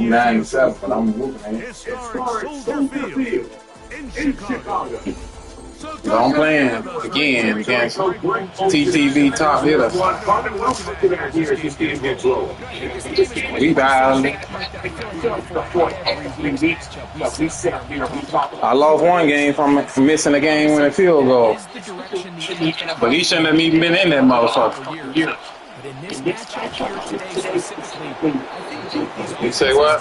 I'm 97, but I'm moving. Historic Soldier Field in Chicago. But I'm playing again against TTV top hitter. We battling. I lost one game from missing a game with a field goal. But he shouldn't have even been in that motherfucker. But in this matchup here today specifically, I think both these You say what?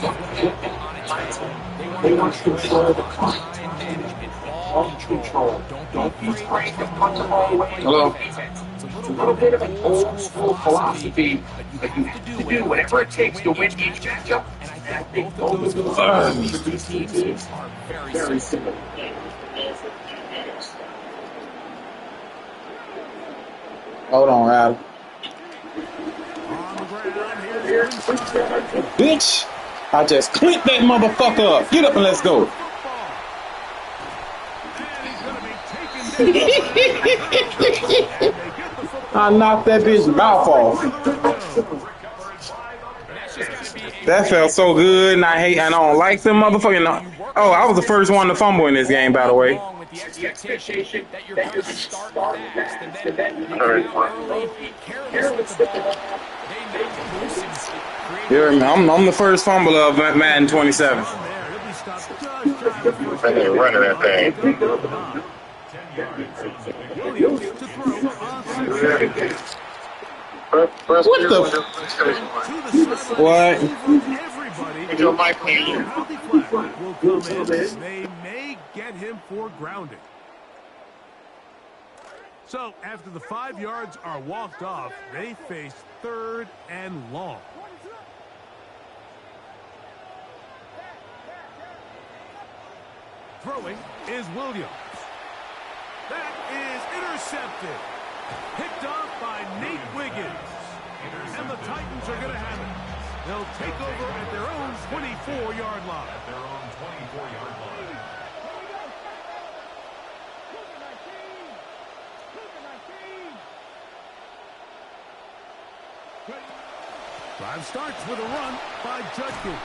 want to flip on its head. They want to control the clock, time management, ball control. Don't be afraid to put the ball away. Hello? It's a little bit of an old school philosophy, but you have to do whatever it takes to win each matchup. And I think both of those philosophies are very similar. Hold on, Adam. Bitch! I just clipped that motherfucker up. Get up and let's go. I knocked that bitch mouth off. That felt so good, and I don't like them motherfucking. Oh, I was the first one to fumble in this game, by the way. The expectation that you're going to start fast and then early, careless with the ball. I'm the first fumble of Madden 27. Running that thing. What the? What? They may get him for grounding. So after the 5 yards are walked off, they face 3rd and long. Throwing is Williams. That is intercepted. Picked off by Nate Wiggins. And the Titans are going to have it. They'll take over at their own 24-yard line. Drive starts with a run by Judkins.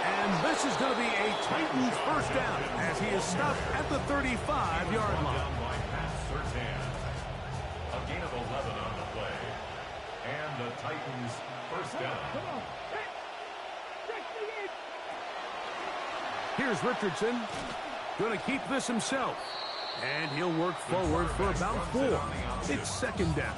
And this is going to be a Titans first down as he is stopped at the 35-yard line. A gain of 11 on the play. And the Titans first down. Here's Richardson. Going to keep this himself. And he'll work forward for about 4. It's 2nd down.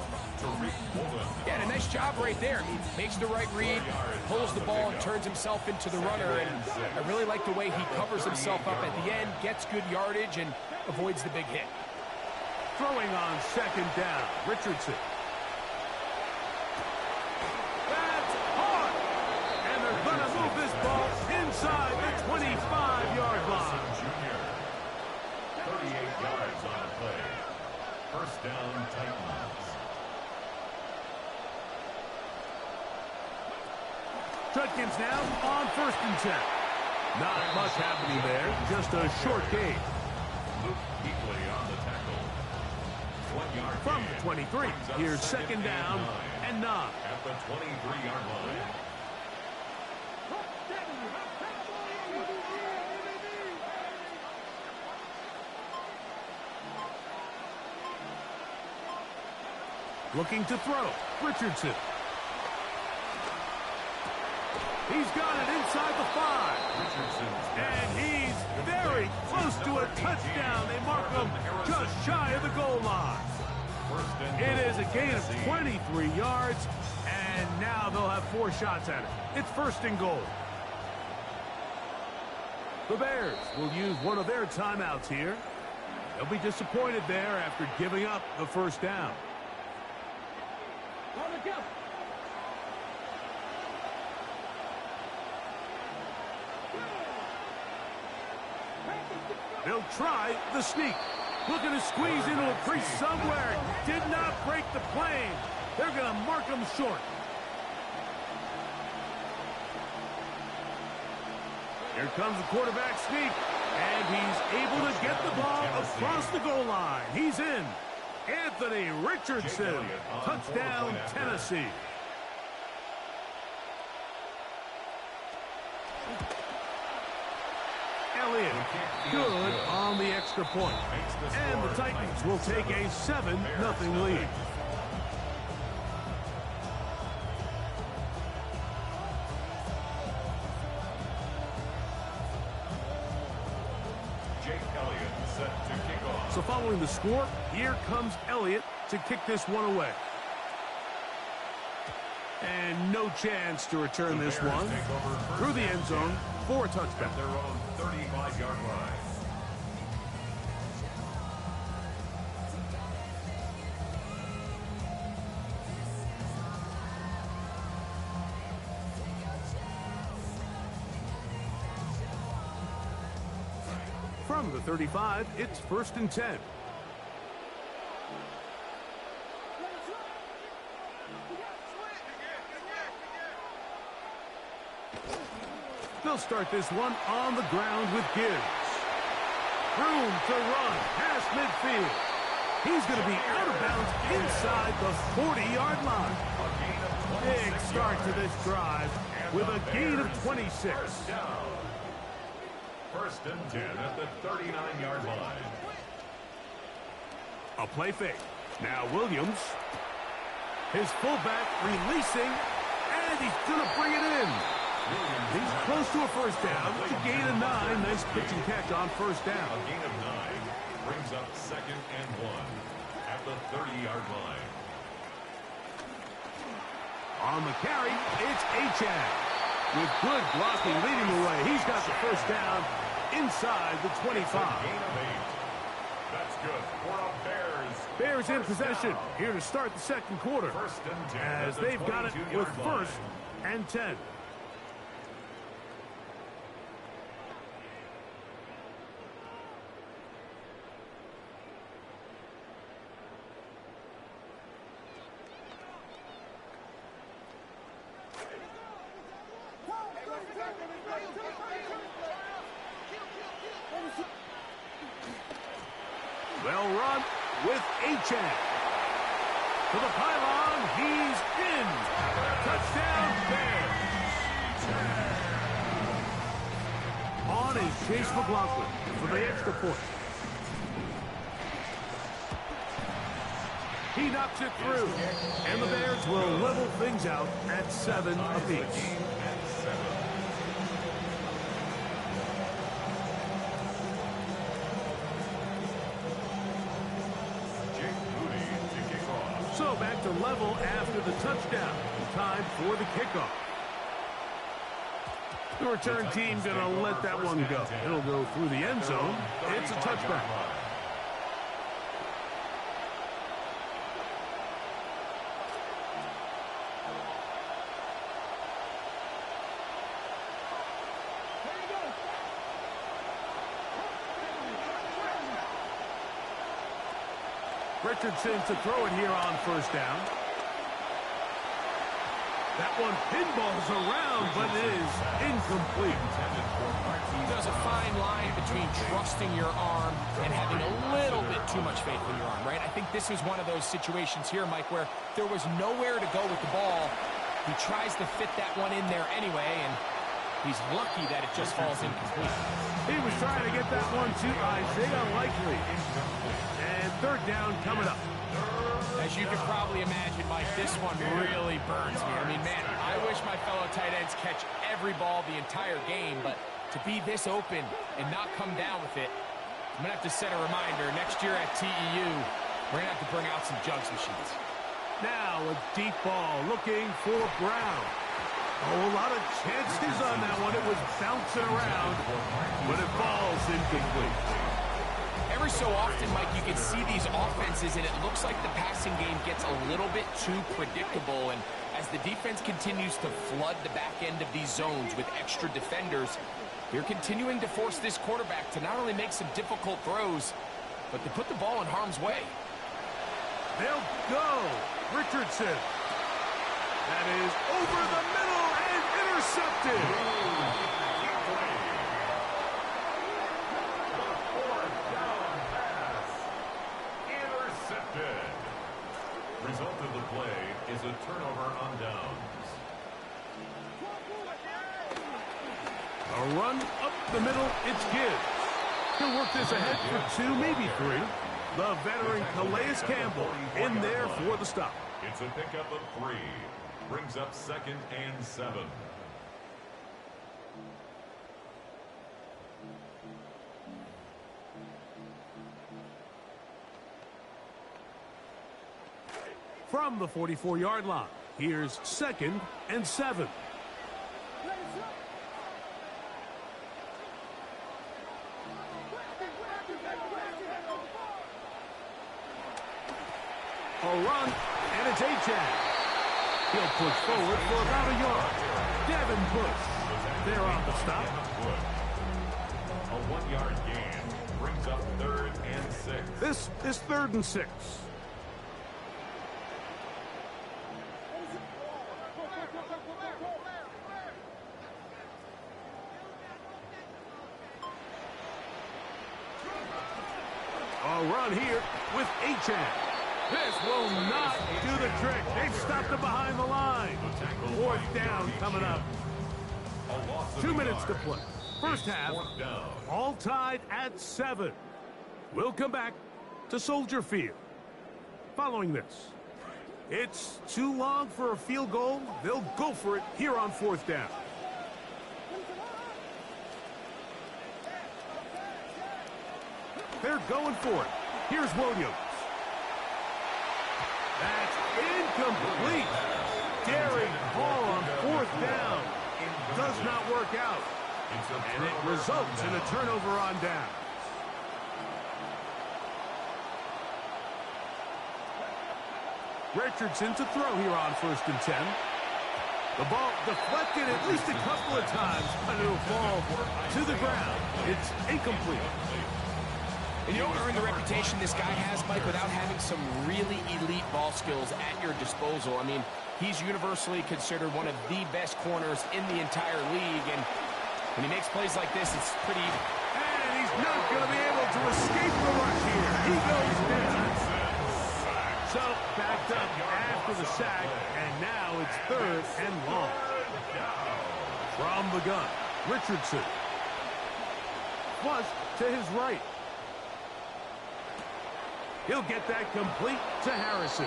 Yeah, a nice job right there. He makes the right read, pulls the ball, and turns himself into the runner. And I really like the way he covers himself up at the end, gets good yardage, and avoids the big hit. Throwing on 2nd down, Richardson. That's hard. And they're going to move this ball inside the 25-yard line. 38 yards on the play. First down, Titans. Judkins now on 1st and 10. Not much happening there, just a short gain. Luke Kuechly on the tackle. 1 yard From the 23, here's 2nd down and 9. At the 23-yard line. Looking to throw, Richardson. He's got it inside the 5. And he's very close to a touchdown. They mark him just shy of the goal line. It is a gain of 23 yards, and now they'll have 4 shots at it. It's 1st and goal. The Bears will use one of their timeouts here. They'll be disappointed there after giving up the 1st down. They'll try the sneak. Looking to squeeze into a crease somewhere. Did not break the plane. They're going to mark him short. Here comes the quarterback sneak. And he's able to get the ball across the goal line. He's in. Anthony Richardson. Touchdown, Tennessee. Good on the extra point. And the Titans will take a 7-0 lead. So following the score, here comes Elliott to kick this one away. And no chance to return this one through the end zone for a touchdown. Their own 35-yard line. From the 35, it's 1st and 10. They'll start this one on the ground with Gibbs. Room to run past midfield. He's going to be out of bounds inside the 40-yard line. Big start to this drive with a gain of 26. First and 10 at the 39-yard line. A play fake. Now Williams. His fullback releasing, and he's going to bring it in. He's close to a first down. It's a gain of 9. Nice pitch and catch on first down. A gain of 9 brings up 2nd and 1 at the 30-yard line. On the carry, it's Achane. With good blocking leading the way, he's got the first down inside the 25. Gain of 8. That's good for a Bears. Bears in possession here to start the second quarter. First and 10 as they've got it with 1st and 10. Well run with Achane. To the pylon, he's in. Touchdown, Bears. On is Chase McLaughlin for the extra point. He knocks it through, and the Bears will level things out at 7 apiece. So back to level after the touchdown. Time for the kickoff. The return team going to let that one go. It'll go through the end zone. It's a touchback. Richardson to throw it here on first down. That one pinballs around, but it is incomplete. There's a fine line between trusting your arm and having a little bit too much faith in your arm, right? I think this is one of those situations here, Mike, where there was nowhere to go with the ball. He tries to fit that one in there anyway, and he's lucky that it just falls incomplete. He was trying to get that one to Isaiah Likely. And third down coming up. As you can probably imagine, Mike, this one really burns me. I mean, man, I wish my fellow tight ends catch every ball the entire game, but to be this open and not come down with it, I'm going to have to set a reminder. Next year at TEU, we're going to have to bring out some jugs machines. Now a deep ball looking for Brown. Oh, a lot of chances on that one. It was bouncing around, but it falls incomplete. Every so often, Mike, you can see these offenses, and it looks like the passing game gets a little bit too predictable. And as the defense continues to flood the back end of these zones with extra defenders, they're continuing to force this quarterback to not only make some difficult throws, but to put the ball in harm's way. They'll go. Richardson. That is over the middle and intercepted. Result of the play is a turnover on downs. A run up the middle, it's Gibbs. He'll work this ahead for 2, maybe 3. The veteran Calais Campbell in there for the stop. It's a pickup of 3. Brings up 2nd and 7. From the 44-yard line, here's 2nd and 7. A run, and it's Achane. He'll push forward for about a yard. Devin Bush there on the stop. A 1-yard gain brings up 3rd and 6. This is 3rd and 6. A run here with Achane. This will not do the trick. They've stopped him behind the line. 4th down coming up. 2 minutes to play. First half, all tied at 7. We'll come back to Soldier Field. Following this, it's too long for a field goal. They'll go for it here on 4th down. They're going for it. Here's Williams. That's incomplete. Daring Hall on 4th down. Does not work out. And it results in a turnover on down. Richardson to throw here on 1st and 10. The ball deflected at least a couple of times, but it'll fall to the ground. It's incomplete. And you don't earn the reputation this guy has, Mike, without having some really elite ball skills at your disposal. I mean, he's universally considered one of the best corners in the entire league. And when he makes plays like this, it's pretty even. And he's not going to be able to escape the rush here. He goes down. So, backed up after the sack, and now it's 3rd and long. From the gun, Richardson. Flush to his right. He'll get that complete to Harrison.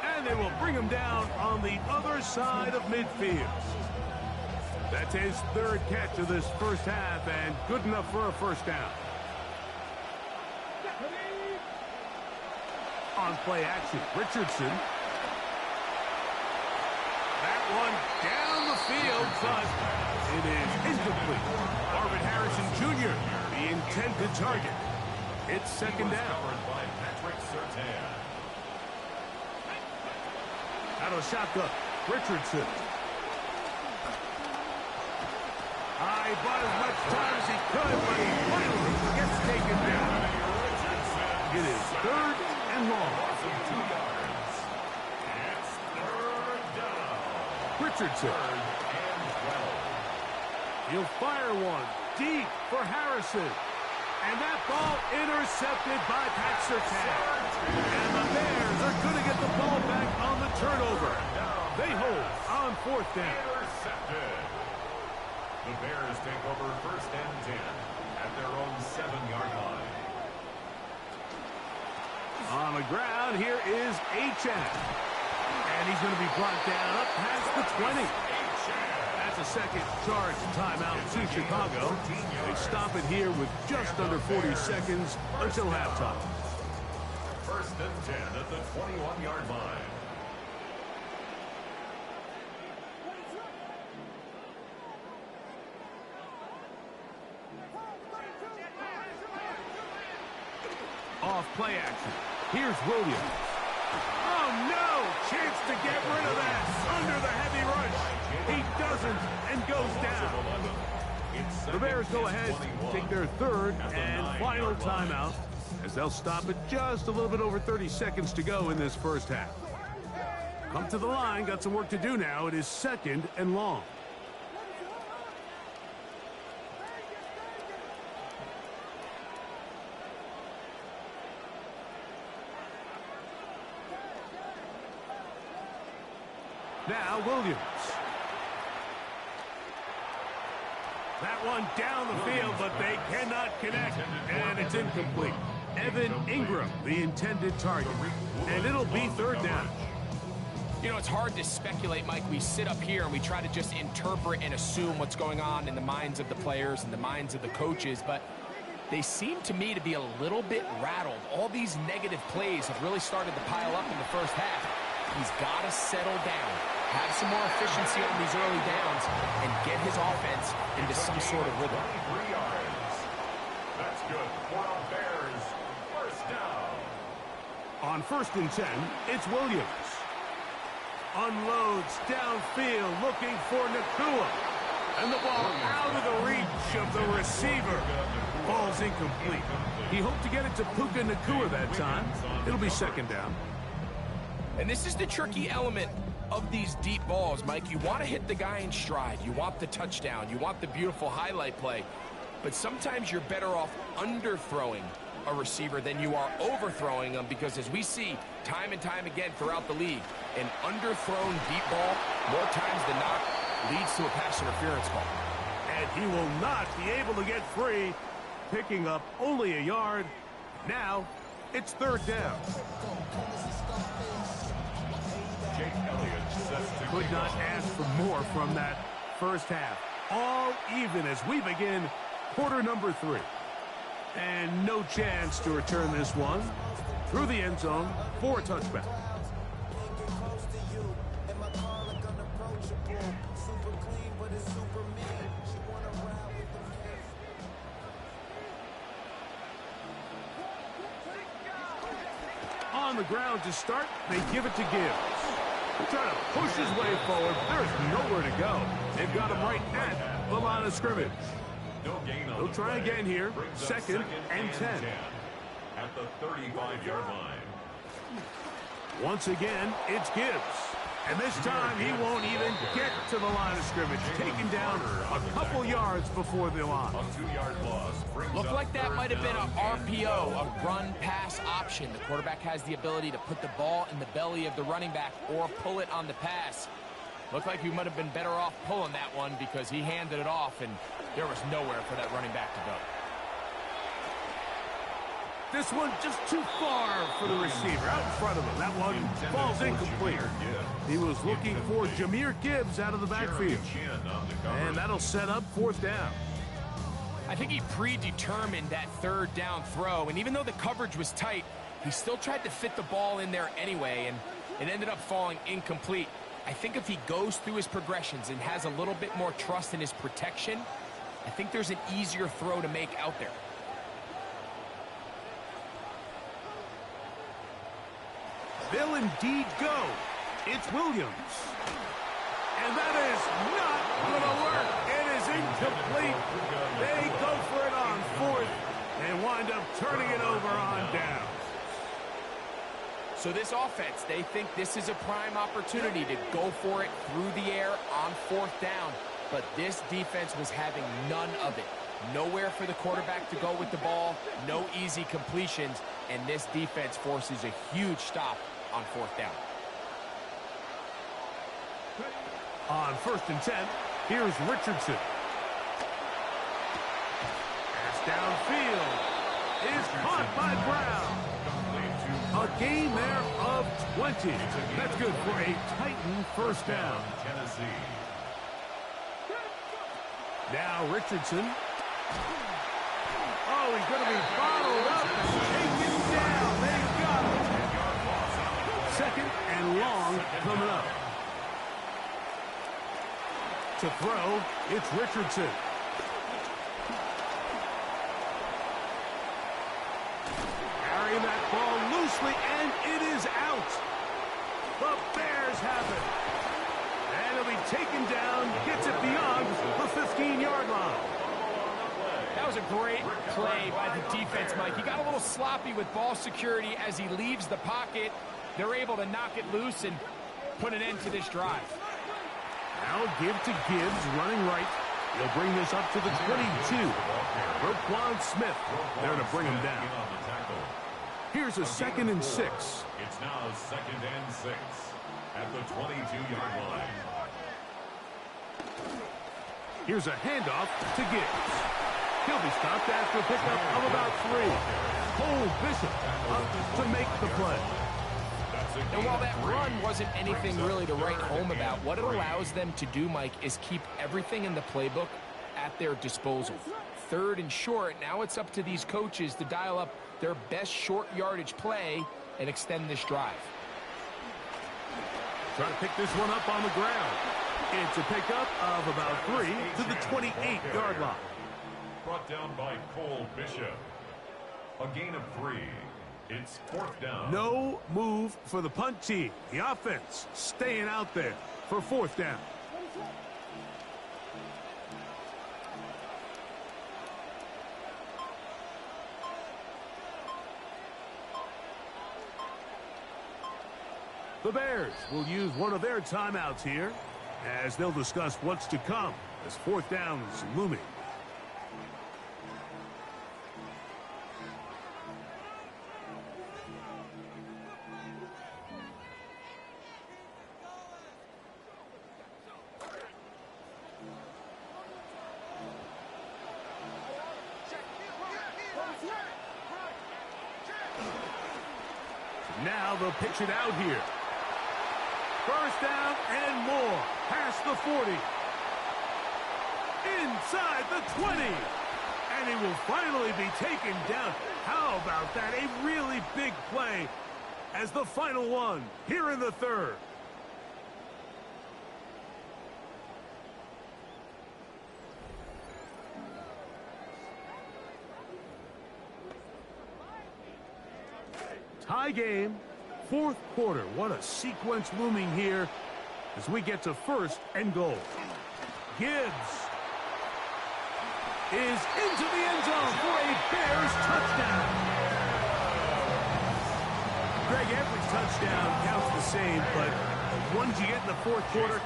And they will bring him down on the other side of midfield. That's his 3rd catch of this first half, and good enough for a first down. On play action, Richardson. That one down the field, but it is incomplete. Marvin Harrison Jr., the intended target. It's 2nd down. Out of the shotgun, Richardson. He bought as much time as he could, but he finally gets taken down. It is 3rd and long. It's 3rd down. Richardson. He'll fire one deep for Harrison. And that ball intercepted by Pat Surtain. And the Bears are going to get the ball back on the turnover. They hold on 4th down. Intercepted. The Bears take over 1st and 10 at their own 7-yard line. On the ground, here is Achane. And he's going to be brought down up past the 20. That's a 2nd charge timeout to Chicago. They stop it here with just under 40 seconds until halftime. 1st and 10 at the 21-yard line. Off play action. Here's Williams. Oh, no! Chance to get rid of that under the heavy rush. He doesn't and goes down. The Bears go ahead, take their 3rd and final timeout as they'll stop it just a little bit over 30 seconds to go in this first half. Come to the line, got some work to do now. It is 2nd and long. Now Williams. That one down the field, but they cannot connect, and it's incomplete. Evan Ingram, the intended target, and it'll be third down. You know, it's hard to speculate, Mike. We sit up here and we try to just interpret and assume what's going on in the minds of the players and the minds of the coaches, but they seem to me to be a little bit rattled. All these negative plays have really started to pile up in the first half. He's got to settle down, have some more efficiency on these early downs, and get his offense into some sort of rhythm. 23 yards. That's good for the Bears. First down. On 1st and 10, it's Williams. Unloads downfield, looking for Nakua. And the ball out of the reach of the receiver. Ball's incomplete. He hoped to get it to Puka Nakua that time. It'll be second down. And this is the tricky element of these deep balls, Mike. You want to hit the guy in stride. You want the touchdown. You want the beautiful highlight play. But sometimes you're better off underthrowing a receiver than you are overthrowing them, because as we see time and time again throughout the league, an underthrown deep ball, more times than not, leads to a pass interference call. And he will not be able to get free, picking up only a yard. Now, it's third down. Jake Elliott sets to Could kick not off. ask for more from that first half. All even as we begin quarter number 3. And no chance to return this one through the end zone for a touchback. On the ground to start, they give it to Gibbs. Trying to push his way forward. There's nowhere to go. They've got him right at the line of scrimmage. No gain on They'll the try play. again here. Brings up Second and 10. At the 35-yard line. Once again, it's Gibbs. And this time, he won't even get to the line of scrimmage. Taken down a couple yards before the line. A 2-yard loss. Brings Looked up like that third might have been down an and RPO, goal. a run-pass option. The quarterback has the ability to put the ball in the belly of the running back or pull it on the pass. Looked like he might have been better off pulling that one, because he handed it off, and there was nowhere for that running back to go. This one just too far for the receiver. Out in front of him. That one falls incomplete. He was looking for Jahmyr Gibbs out of the backfield. And that'll set up fourth down. I think he predetermined that third down throw, and even though the coverage was tight, he still tried to fit the ball in there anyway, and it ended up falling incomplete. I think if he goes through his progressions and has a little bit more trust in his protection, I think there's an easier throw to make out there. They'll indeed go. It's Williams. And that is not going to work. It is incomplete. They go for it on fourth and wind up turning it over on down. So this offense, they think this is a prime opportunity to go for it through the air on fourth down. But this defense was having none of it. Nowhere for the quarterback to go with the ball, no easy completions, and this defense forces a huge stop on fourth down. On 1st and 10, here's Richardson. Pass downfield is caught by Brown. A gain there of 20. That's good for a Titan first down. Tennessee. Now Richardson. Oh, he's going to be followed up and taken down. They got him. Second and long coming up. To throw, it's Richardson. Carrying that ball loosely, and it is out. The Bears have it. And it'll be taken down, gets it beyond the 15-yard line. That was a great play by the defense, Mike. He got a little sloppy with ball security as he leaves the pocket. They're able to knock it loose and put an end to this drive. Now give to Gibbs, running right. He'll bring this up to the 22. Roquan Smith there to bring him down. Here's a 2nd and 6. It's now 2nd and 6 at the 22-yard line. Here's a handoff to Gibbs. He'll be stopped after a pickup of about 3. Cole Bishop up to make the play. And while that run wasn't anything really to write home about, what it allows them to do, Mike, is keep everything in the playbook at their disposal. 3rd and short, now it's up to these coaches to dial up their best short yardage play and extend this drive. Try to pick this one up on the ground. It's a pickup of about 3 to the 28-yard line. Brought down by Cole Bishop. A gain of 3. It's 4th down. No move for the punt team. The offense staying out there for 4th down. The Bears will use one of their timeouts here as they'll discuss what's to come as 4th down is looming. Now they'll pitch it out here. 1st down and more. Past the 40. Inside the 20. And he will finally be taken down. How about that? A really big play as the final one here in the 3rd. Tie game, 4th quarter. What a sequence looming here as we get to 1st and goal. Gibbs is into the end zone for a Bears touchdown. Greg, every touchdown counts the same, but the ones you get in the 4th quarter,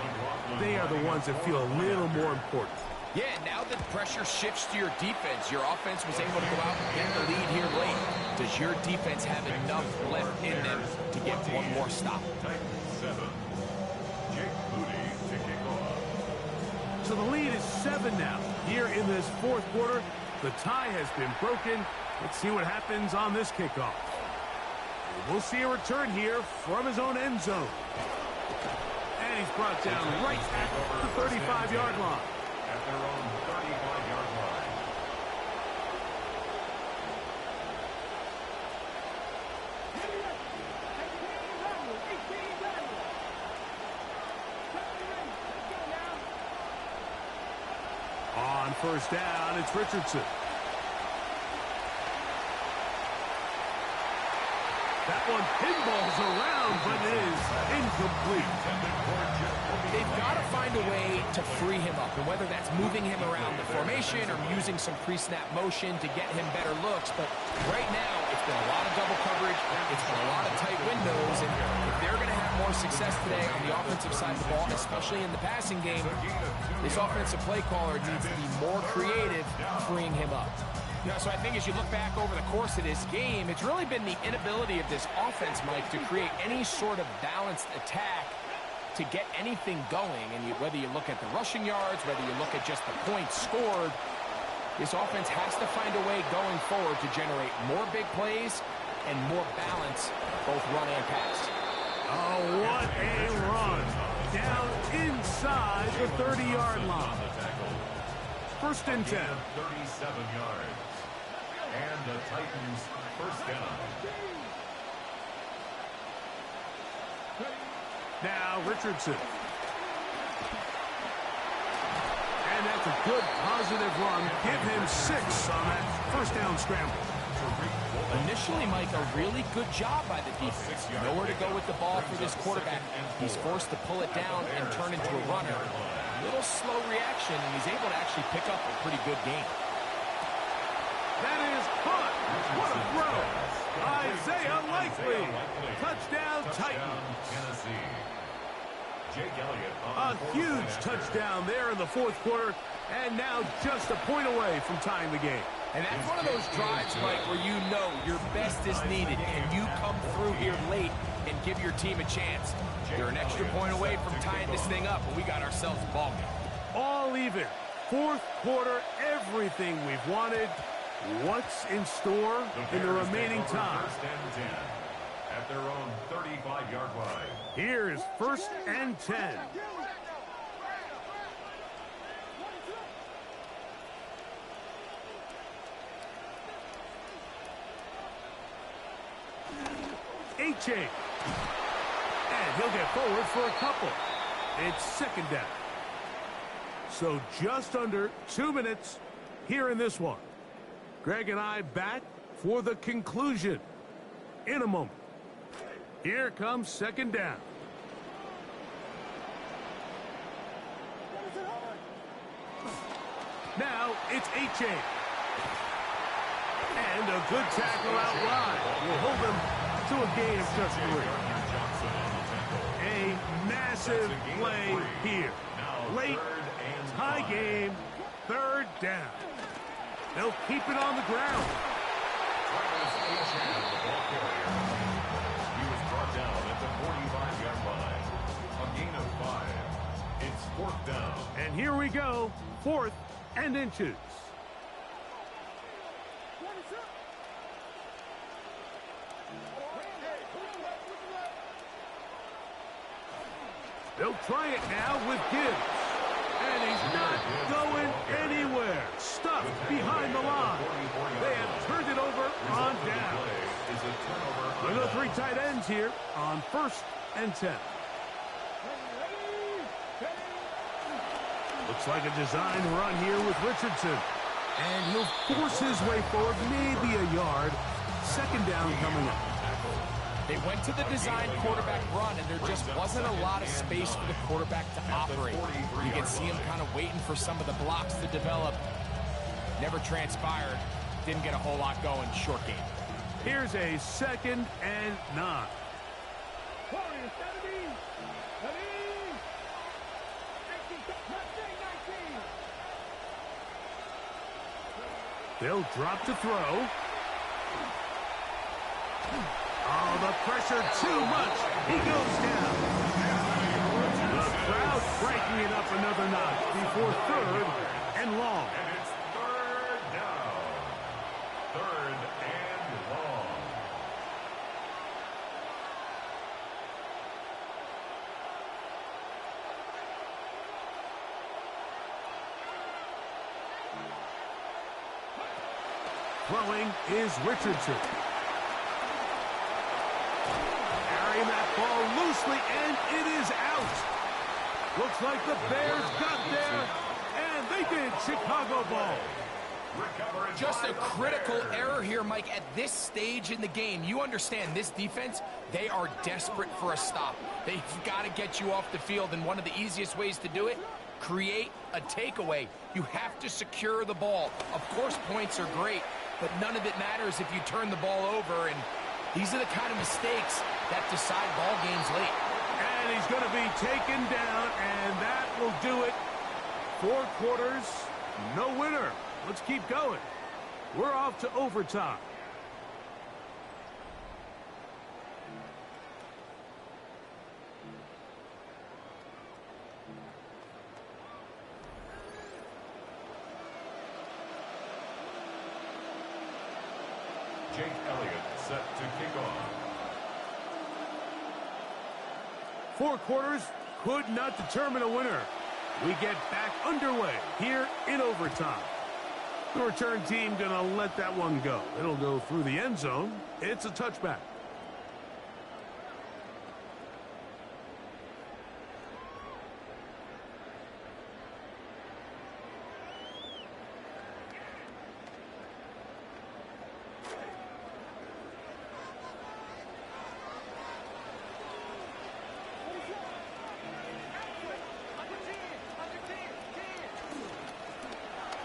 they are the ones that feel a little more important. Yeah, now that pressure shifts to your defense, your offense was able to go out and get the lead here late. Does your defense have enough left in them to get one more stop? So the lead is 7 now. Here in this 4th quarter, the tie has been broken. Let's see what happens on this kickoff. We'll see a return here from his own end zone. And he's brought down right at the 35-yard line. At their own 35-yard line. On 1st down, it's Richardson. That one pinballs around, but it is incomplete. They've got to find a way to free him up, and whether that's moving him around the formation or using some pre-snap motion to get him better looks. But right now, it's been a lot of double coverage. It's been a lot of tight windows, and if they're going to have more success today on the offensive side of the ball, especially in the passing game, this offensive play caller needs to be more creative freeing him up. You know, so I think as you look back over the course of this game, it's really been the inability of this offense, Mike, to create any sort of balanced attack to get anything going. And whether you look at the rushing yards, whether you look at just the points scored, this offense has to find a way going forward to generate more big plays and more balance, both run and pass. Oh, what a run. Down inside the 30-yard line. 1st and 10. 37 yards. And the Titans 1st down. Now Richardson. And that's a good positive run. Give him 6 on that 1st down scramble. Initially, Mike, a really good job by the defense. Nowhere to go with the ball for this quarterback. He's forced to pull it down and turn into a runner. A little slow reaction, and he's able to actually pick up a pretty good game. That is caught. What a throw. Isaiah Likely. Touchdown Titans. A huge touchdown there in the 4th quarter, and now just a point away from tying the game. And that's one of those drives, Mike, where you know your best is needed, and you come through here late and give your team a chance. You're an extra point away from tying this thing up, and we got ourselves a ball game. All even. Fourth quarter, everything we've wanted. What's in store in the remaining time? First and 10 at their own 35-yard line. Here's first and 10. H.A. And he'll get forward for a couple. It's second down. So just under 2 minutes here in this one. Greg and I back for the conclusion in a moment. Here comes second down. Now it's H.A. And a good tackle out wide will hold them to a gain of just 3. A massive play here. Late, tie game, third down. They'll keep it on the ground. He was brought down at the 45-yard line. A gain of 5. It's fourth down. And here we go, 4th and inches. They'll try it now with Gibbs. And he's not going anywhere. Stuffed behind the line. They have turned it over on down. We'll go 3 tight ends here on first and 10. Looks like a design run here with Richardson. And he'll force his way forward, maybe a yard. Second down coming up. They went to the design quarterback run, and there just wasn't a lot of space for the quarterback to operate. You can see him kind of waiting for some of the blocks to develop. Never transpired. Didn't get a whole lot going. Short game. Here's a second and 9. They'll drop to throw. Oh, the pressure too much. He goes down. The crowd breaking it up another notch before third and long. And it's third down. Third and long. Throwing is Richardson. Carrying that ball loosely, and it is out. Looks like the Bears got there, and they did. Chicago ball. Just a critical error here, Mike, at this stage in the game. You understand this defense, they are desperate for a stop. They've got to get you off the field, and one of the easiest ways to do it, create a takeaway. You have to secure the ball. Of course, points are great, but none of it matters if you turn the ball over, and these are the kind of mistakes that decide ball games late. And he's going to be taken down, and that will do it. 4 quarters, no winner. Let's keep going. We're off to overtime. Jake Elliott set to kick off. 4 quarters could not determine a winner. We get back underway here in overtime. The return team going to let that one go. It'll go through the end zone. It's a touchback.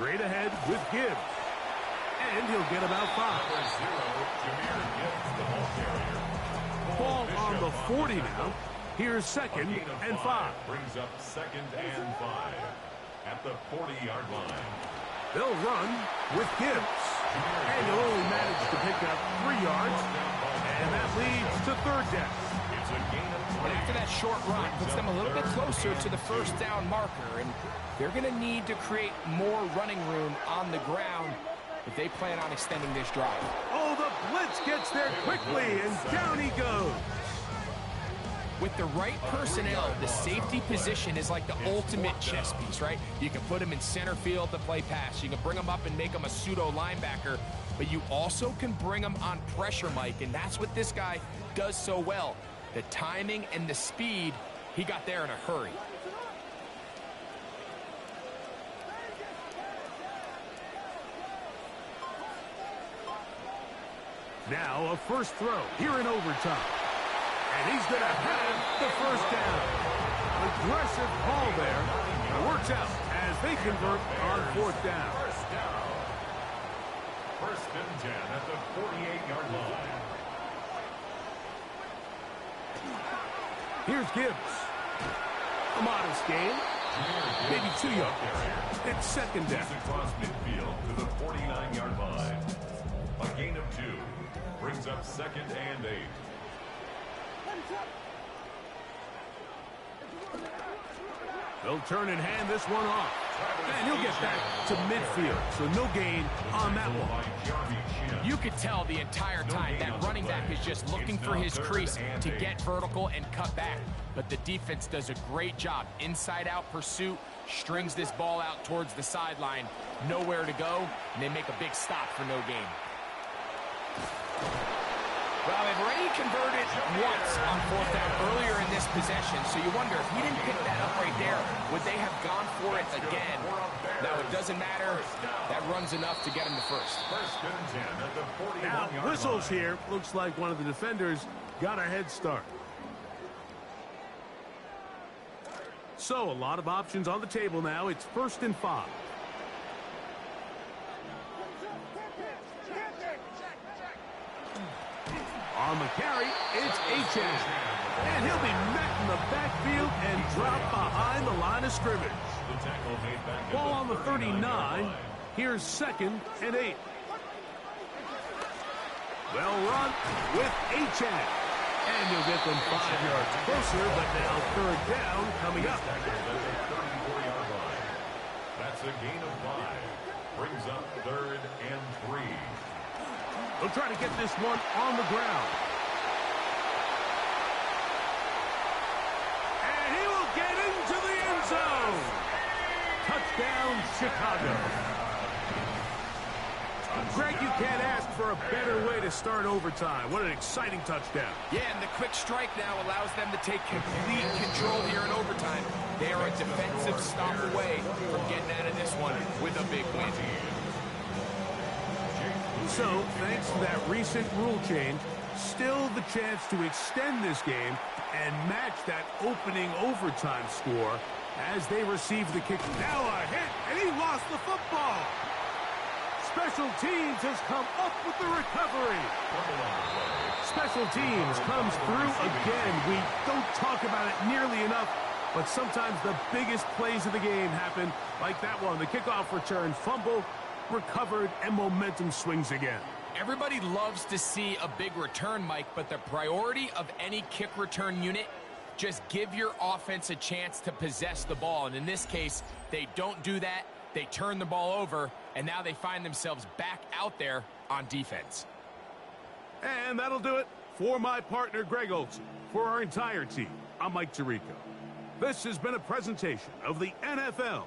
Straight ahead with Gibbs. And he'll get about 5. Ball on the 40 now. Here's second and 5. Brings up second and 5 at the 40-yard line. They'll run with Gibbs. And he'll only manage to pick up 3 yards. And that leads to third down. It's a gain of And after that short run, puts them a little bit closer to the first down marker, and they're going to need to create more running room on the ground if they plan on extending this drive. Oh, the blitz gets there quickly, and down he goes. With the right personnel, the safety position is like the ultimate chess piece, right? You can put him in center field to play pass. You can bring him up and make him a pseudo linebacker, but you also can bring him on pressure, Mike, and that's what this guy does so well. The timing and the speed, he got there in a hurry. Now a first throw here in overtime. And he's going to have the first down. Aggressive call there. Works out as they convert on fourth down. First and 10 at the 48-yard line. Here's Gibbs. A modest gain. Maybe 2 yards. It's second down. He's across midfield to the 49-yard line. A gain of 2 brings up second and 8. They'll turn and hand this one off. And he'll get back to midfield, so no gain on that one. You could tell the entire time that running back is just looking for his crease to get vertical and cut back. But the defense does a great job. Inside-out pursuit, strings this ball out towards the sideline. Nowhere to go, and they make a big stop for no gain. Well, they've already converted once on fourth down earlier in this possession, so you wonder if he didn't pick that up right there, would they have gone for it again? Now, it doesn't matter. That run's enough to get him to first. Now, whistles here. Looks like one of the defenders got a head start. So, a lot of options on the table now. It's 1st and 5. On the carry, it's Achan. And he'll be met in the backfield and dropped behind the line of scrimmage. Ball on the 39. Here's 2nd and 8. Well run with Achan. And you'll get them 5 yards closer, but now 3rd down coming up. That's a gain of 5. Brings up 3rd and 3. They'll try to get this one on the ground. And he will get into the end zone. Touchdown, Chicago. Greg, you can't ask for a better way to start overtime. What an exciting touchdown. Yeah, and the quick strike now allows them to take complete control here in overtime. They are a defensive stop away from getting out of this one with a big win. So, thanks to that recent rule change, still the chance to extend this game and match that opening overtime score as they receive the kick. Now a hit, and he lost the football. Special teams has come up with the recovery. Special teams comes through again. We don't talk about it nearly enough, but sometimes the biggest plays of the game happen like that one. The kickoff return, fumble, recovered, and momentum swings again. Everybody loves to see a big return, Mike, but the priority of any kick return unit, just give your offense a chance to possess the ball. And in this case, they don't do that. They turn the ball over, and now they find themselves back out there on defense. And that'll do it for my partner, Greg Olson. For our entire team, I'm Mike Tirico. This has been a presentation of the NFL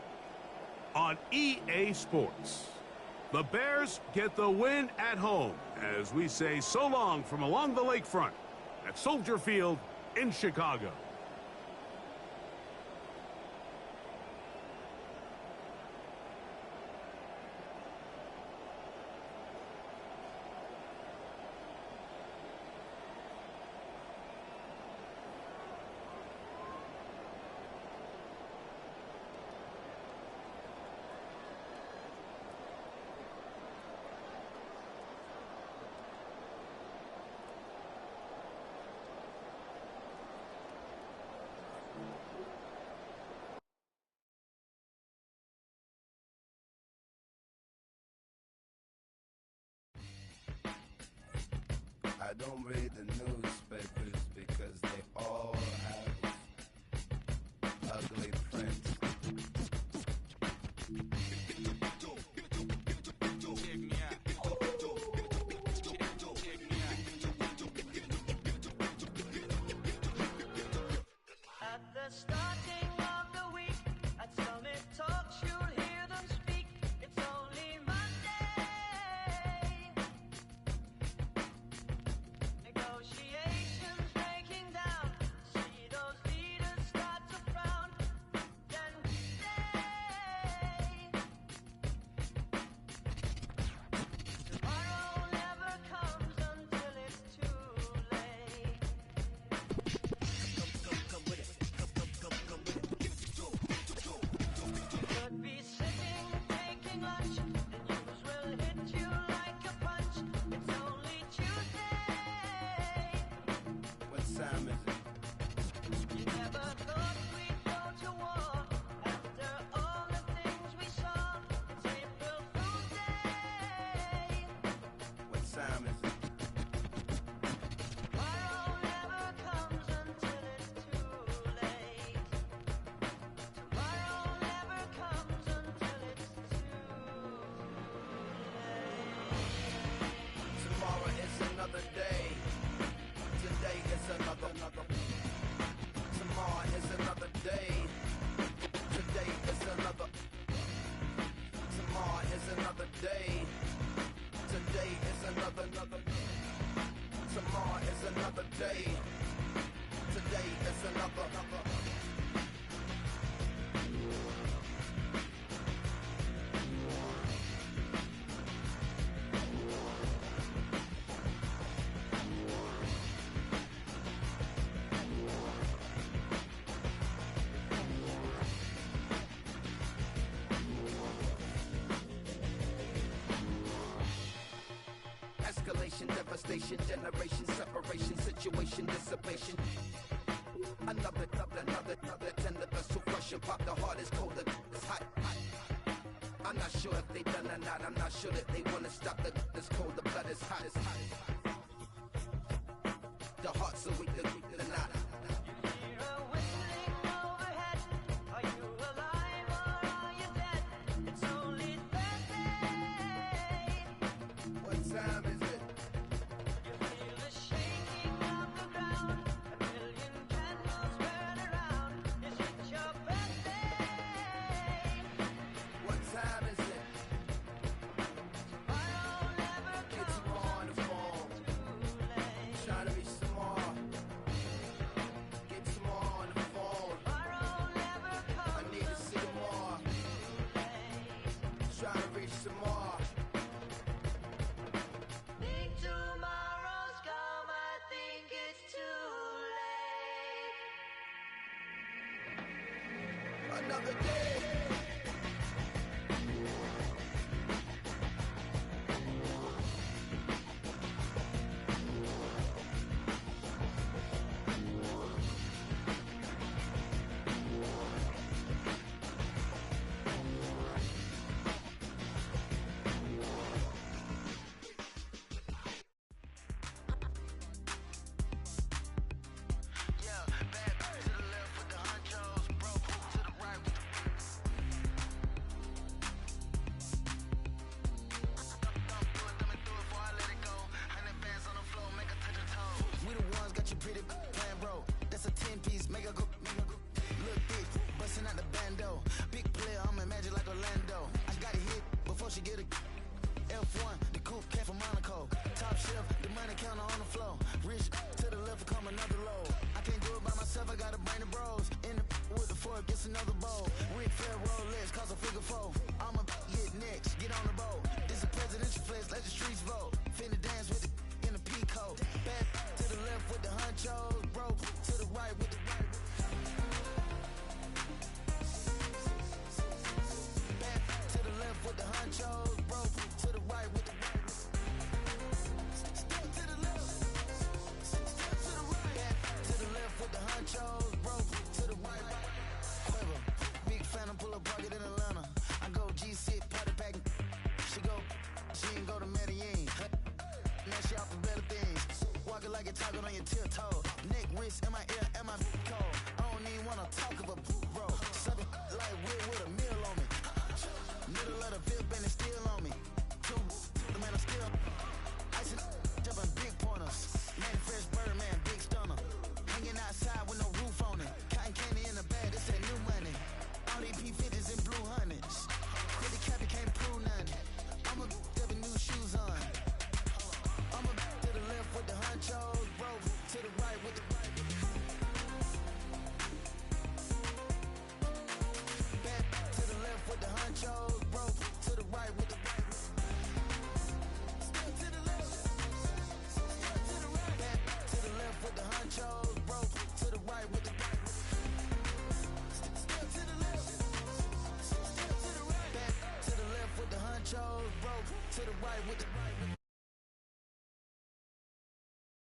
on EA Sports. The Bears get the win at home as we say so long from along the lakefront at Soldier Field in Chicago. I don't read the newspapers because they all have Escalation, devastation, generation, separation, situation, dissipation. Another 10 the best to crush and pop. The heart is cold, it's hot. I'm not sure if they done or not. I'm not sure that they wanna stop. It's cold, the blood is hot. The heart's so weak, the knot. Another day. Talking on your tiptoe, neck, wrist, in my ear, and my cold. I don't even wanna talk of a bro. Sucking like weird with a meal